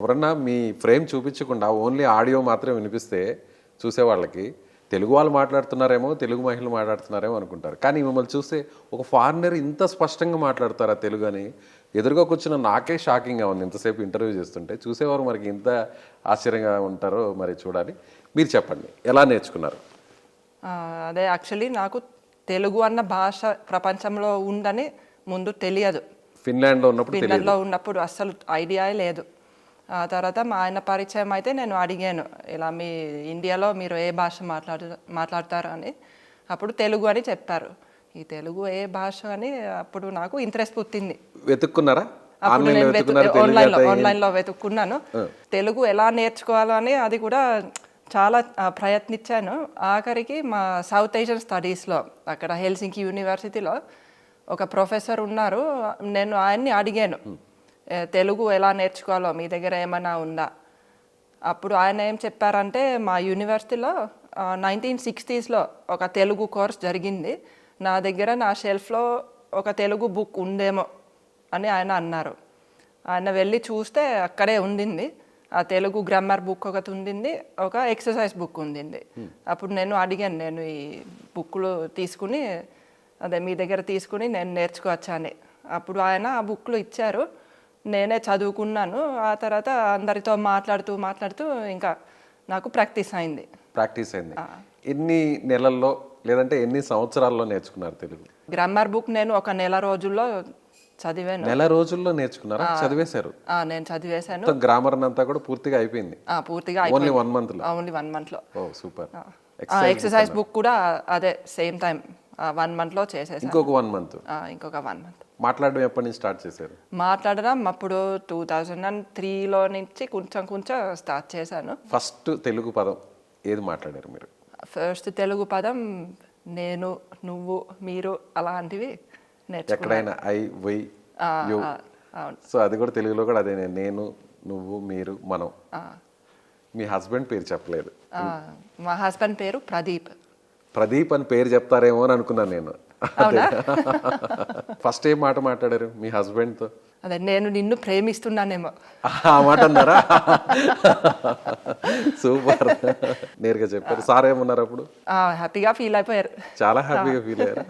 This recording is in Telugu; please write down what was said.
ఎవరన్నా మీ ఫ్రేమ్ చూపించకుండా ఓన్లీ ఆడియో మాత్రం వినిపిస్తే చూసేవాళ్ళకి తెలుగు వాళ్ళు మాట్లాడుతున్నారేమో, తెలుగు మహిళలు మాట్లాడుతున్నారేమో అనుకుంటారు. కానీ మిమ్మల్ని చూస్తే ఒక ఫారినర్ ఇంత స్పష్టంగా మాట్లాడతారా తెలుగు అని ఎదురుగా కూర్చున్న నాకే షాకింగ్గా ఉంది. ఇంతసేపు ఇంటర్వ్యూ చేస్తుంటే చూసేవారు మనకి ఇంత ఆశ్చర్యంగా ఉంటారో మరి చూడాలి. మీరు చెప్పండి, ఎలా నేర్చుకున్నారు? అదే యాక్చువల్లీ నాకు తెలుగు అన్న భాష ప్రపంచంలో ఉందని ముందు తెలియదు. ఫిన్లాండ్లో ఉన్నప్పుడు అస్సలు ఐడియా లేదు. ఆ తర్వాత మా ఆయన పరిచయం అయితే నేను అడిగాను, ఇలా మీ ఇండియాలో మీరు ఏ భాష మాట్లాడతారు అని. అప్పుడు తెలుగు అని చెప్పారు. ఈ తెలుగు ఏ భాష అని అప్పుడు నాకు ఇంట్రెస్ట్ పుట్టింది. వెతుక్కున్నారా? అప్పుడు నేను ఆన్లైన్లో వెతుక్కున్నాను. తెలుగు ఎలా నేర్చుకోవాలో అని అది కూడా చాలా ప్రయత్నించాను. ఆఖరికి మా సౌత్ ఏషియన్ స్టడీస్లో అక్కడ హెల్సింకి యూనివర్సిటీలో ఒక ప్రొఫెసర్ ఉన్నారు. నేను ఆయన్ని అడిగాను, తెలుగు ఎలా నేర్చుకోవాలో మీ దగ్గర ఏమైనా ఉందా? అప్పుడు ఆయన ఏం చెప్పారంటే, మా యూనివర్సిటీలో 1960s ఒక తెలుగు కోర్స్ జరిగింది, నా దగ్గర నా షెల్ఫ్లో ఒక తెలుగు బుక్ ఉందేమో అని ఆయన అన్నారు. ఆయన వెళ్ళి చూస్తే అక్కడే ఉండింది. ఆ తెలుగు గ్రామర్ బుక్ ఒకటి ఉండింది, ఒక ఎక్సర్సైజ్ బుక్ ఉండింది. అప్పుడు నేను అడిగాను, నేను ఈ బుక్లు తీసుకుని మీ దగ్గర తీసుకుని నేను నేర్చుకోవచ్చా అని. అప్పుడు ఆయన ఆ బుక్లు ఇచ్చారు. నేనే చదువుకున్నాను. ఆ తర్వాత అందరితో మాట్లాడుతూ ఇంకా నాకు ప్రాక్టీస్ అయింది. ఎన్ని నెలల్లో లేదంటే ఎన్ని సంవత్సరాల్లో నేర్చుకున్నారు తెలుగు? గ్రామర్ బుక్ నేను ఒక నెల రోజుల్లో చదివాను. నెల రోజుల్లో నేర్చుకున్నారా? చదివేశారు? నేను చదివేశాను. గ్రామర్ అంతా కూడా పూర్తిగా అయిపోయింది. ఓన్లీ 1 month లో. ఓ సూపర్. ఎక్సర్సైజ్ బుక్ కూడా అదే సేమ్ టైం 1 month చేసేసాను. ఇంకొక 1 month. ఇంకొక 1 month. మాట్లాడడం ఎప్పటి నుంచి స్టార్ట్ చేశారు? మాట్లాడడం అప్పుడు 2003లో నుంచి కొంచెం స్టార్ట్ చేశాను. ఫస్ట్ తెలుగు పదం ఏది మాట్లాడారు మీరు? ఫస్ట్ తెలుగు పదం నేను, నువ్వు, మీరు అలాంటివి నేర్చుకున్నాను. ఎక్కడైనా ఐ, వై, యు. సో అది కూడా తెలుగులో కూడా అదే, నేను, నువ్వు, మీరు, మనం. మీ హస్బెండ్ పేరు చెప్పలేదు. మా హస్బెండ్ పేరు ప్రదీప్. ప్రదీప్ అని పేరు చెప్తారేమో అని అనుకున్నాను నేను. ఫస్ట్ ఏం మాట మాట్లాడారు మీ హస్బెండ్తో? అదే, నేను నిన్ను ప్రేమిస్తున్నానేమో ఆ మాట అన్నారా? సూపర్, నేరుగా చెప్పారు. సార్ ఏమన్నారు అప్పుడు? హ్యాపీగా ఫీల్ అయిపోయారు. చాలా హ్యాపీగా ఫీల్ అయ్యారు.